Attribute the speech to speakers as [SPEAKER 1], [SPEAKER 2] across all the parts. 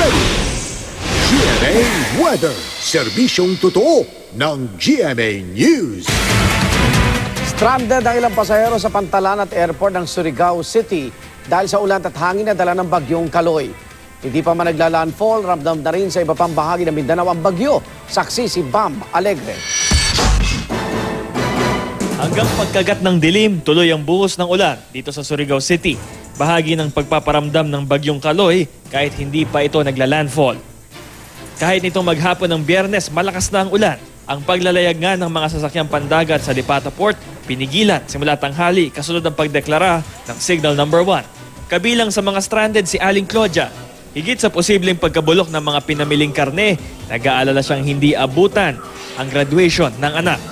[SPEAKER 1] ready! GMA Weather, serbisyong totoo ng GMA News.
[SPEAKER 2] Stranded ang ilang pasahero sa Pantalan at Airport ng Surigao City dahil sa ulan at hangin na dala ng bagyong Kaloy. Hindi pa man nagla-landfall, ramdam na rin sa iba pang bahagi ng Mindanao ang bagyo. Saksi si Bam Alegre.
[SPEAKER 3] Hanggang pagkagat ng dilim, tuloy ang buhos ng ulan dito sa Surigao City. Bahagi ng pagpaparamdam ng bagyong Kaloy kahit hindi pa ito nagla-landfall. Kahit nitong maghapon ng Biyernes, malakas na ang ulan. Ang paglalayag nga ng mga sasakyang pandagat sa Lipata Port, pinigilan simula tanghali kasunod ng pagdeklara ng Signal No. 1. Kabilang sa mga stranded si Aling Claudia. Higit sa posibleng pagkabulok ng mga pinamiling karne, nag-aalala siyang hindi abutan ang graduation ng anak.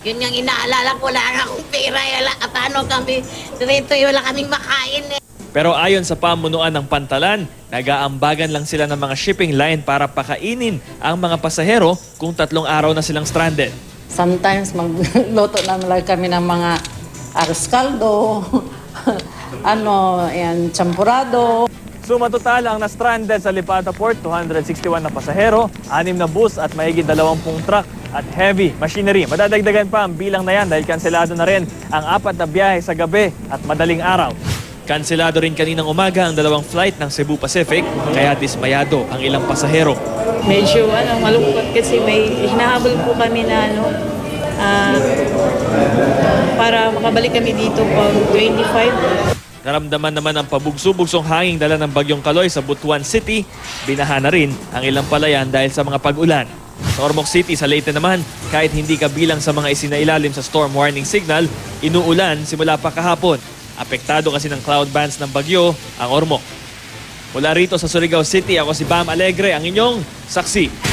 [SPEAKER 4] Yun yung inaalala ko, wala nga akong pera. Paano kami, dito wala kaming makain eh.
[SPEAKER 3] Pero ayon sa pamunuan ng Pantalan, nag-aambagan lang sila ng mga shipping line para pakainin ang mga pasahero kung 3 araw na silang stranded.
[SPEAKER 5] Sometimes magluto naman lang kami ng mga arroz caldo, champurado.
[SPEAKER 3] Suma total ang na-stranded sa Lipata Port, 261 na pasahero, 6 na bus at mahigit 20 truck at heavy machinery. Madadagdagan pa ang bilang na yan dahil kanselado na rin ang 4 na biyahe sa gabi at madaling araw. Kanselado rin kaninang umaga ang 2 flight ng Cebu Pacific, kaya dismayado ang ilang pasahero.
[SPEAKER 6] Medyo malungkot kasi may hinahabol po kami na para makabalik kami dito pag 25.
[SPEAKER 3] Naramdaman naman ang pabugso-bugsong hanging dala ng bagyong Kaloy sa Butuan City. Binaha na rin ang ilang palayan dahil sa mga pag-ulan. Sa Ormoc City, sa Leyte naman, kahit hindi kabilang sa mga isinailalim sa storm warning signal, inuulan simula pa kahapon. Apektado kasi ng cloud bands ng bagyo ang Ormoc. Mula rito sa Surigao City, ako si Bam Alegre, ang inyong saksi.